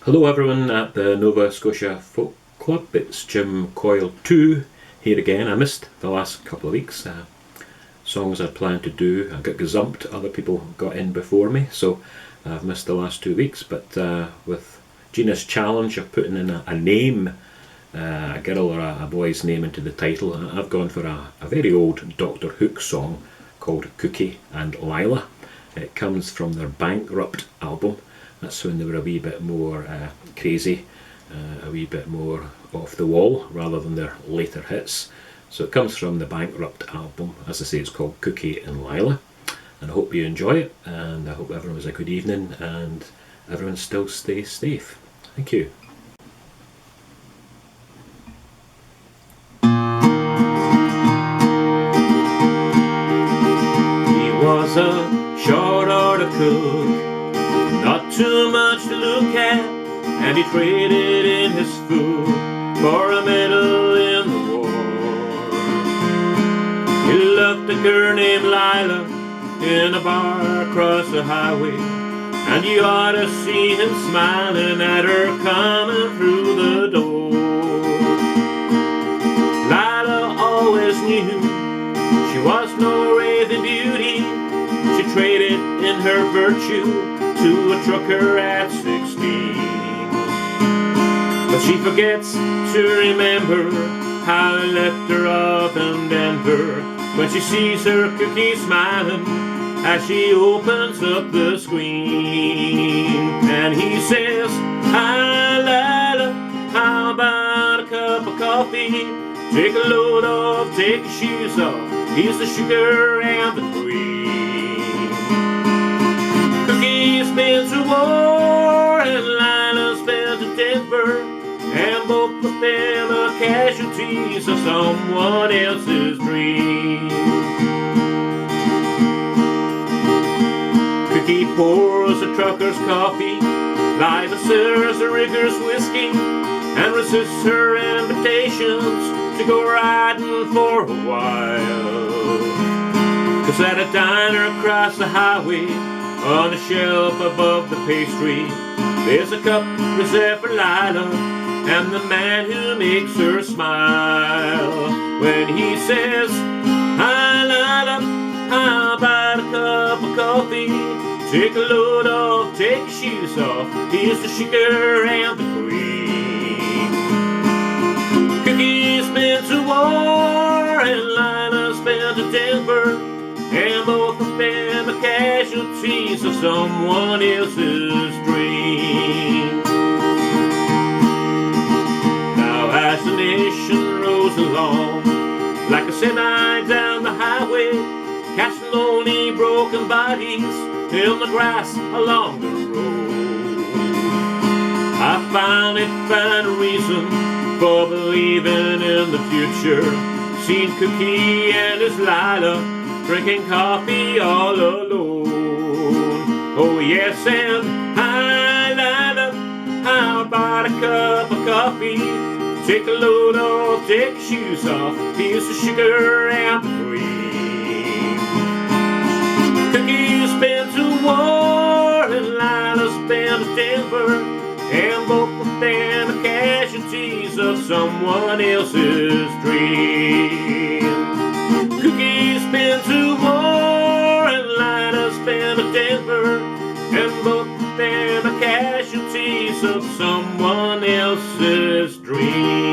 Hello everyone at the Nova Scotia Folk Club. It's Jim Coyle 2 here again. I missed the last couple of weeks. Songs I'd planned to do, I got gazumped, other people got in before me, so I've missed the last 2 weeks. But with Gina's challenge of putting in a name, a girl or a boy's name into the title, I've gone for a very old Doctor Hook song called Cooky and Lila. It comes from their Bankrupt album. That's when they were a wee bit more crazy, a wee bit more off the wall rather than their later hits. So it comes from the Bankrupt album. As I say, it's called Cooky and Lila. And I hope you enjoy it, and I hope everyone has a good evening and everyone still stays safe. Thank you. He was a short-order cook, not too much to look at, and he traded in his food for a medal in the war. He loved a girl named Lila in a bar across the highway, and you ought to see him smiling at her coming through the door. Lila always knew she was no raving beauty. She traded in her virtue to a trucker at 16. But she forgets to remember how he left her off in Denver, when she sees her cookie smiling as she opens up the screen. And he says, "Hi Lila, how about a cup of coffee? Take a load off, take your shoes off, here's the sugar and the cream." Cookie's been to war and Lila's been to Denver, and both of them are casualties of someone else's dream. Cookie pours a trucker's coffee, Lila serves the rigger's whiskey, and resists her invitations to go riding for a while. 'Cause at a diner across the highway, on a shelf above the pastry, there's a cup reserved for Lila and the man who makes her smile. When he says, "Hi Lila, how about a cup of coffee? Take a load off, take your shoes off, here's the sugar and the cream." Cookie's been to war and Lila's been to Denver, and both of them are casualties of someone else's dream. Now as the nation rolls along like a semi down the highway, casting lonely broken bodies in the grass along the road, I finally find a reason for believing in the future. Seen Cooky and his Lila drinking coffee all alone. Oh yes, and hi Lila, how about a cup of coffee? Take a load off, take your shoes off, here's the sugar and the cream. Cookie's been to war and Lila's been to Denver, and both of them are casualties of someone else's dream. Cookie's been to war and Lila's been to Denver, and both of them are casualties of someone else's dream.